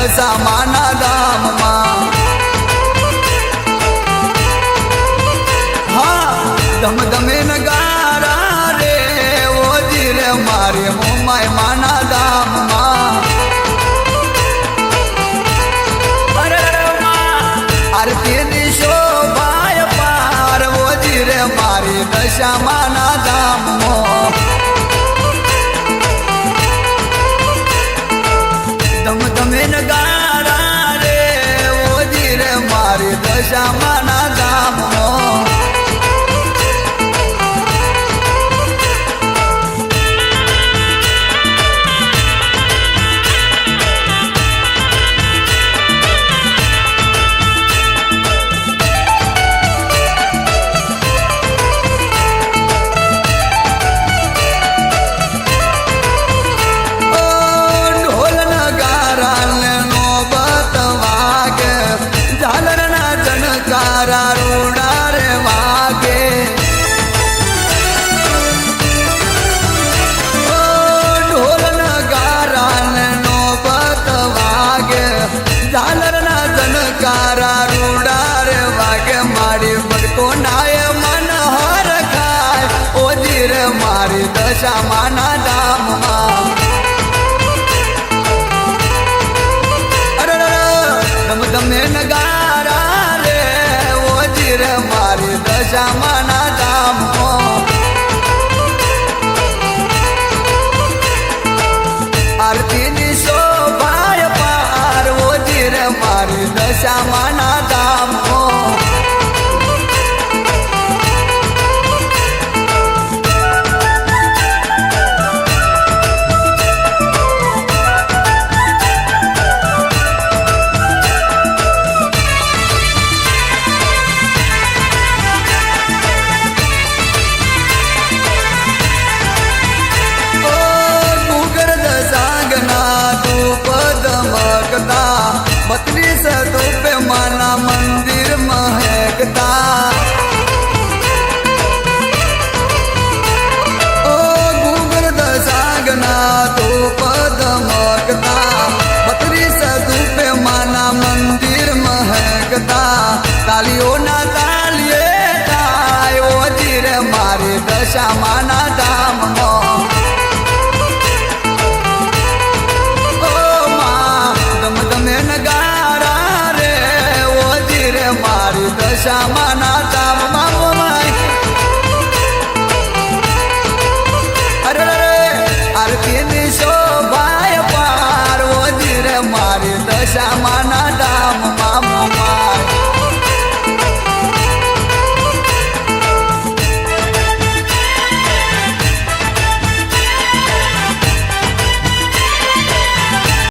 દશામાના ધામમાં હા ધમધમે નગારા રે ઓજી રે મારે મોમાય માના ધામમાં આરતીની શોભાય પાર ઓજી રે મારી દશામાના ધામમાં ધમધમે નગારા રે ઓજી રે મારી દશામાના ધામમાં રૂડા રે વાગે ઓ ઢોલ નગારા ને નોબત વાગે ઝાલર ના જનકારા રૂડા રે વાગે મારી બડકો નાય મન હર ખાય ઓજી રે મારી દશામાના ધામમાં ધમધમે નગારા રે મારી દશામાના ધામમાં આરતીની શોભાય પાર ઓજી રે મારી દશામાના ધામમાં बत्रीस धूप माना मंदिर महकता ओ गुगर दसागना धूप धमकता 32 धूप माना मंदिर महकता तालियों ना तालिये ताय ओजी रे मारे दशामाना ધામમાં ધમધમે નગારા રે ઓજી રે મારી દશામાના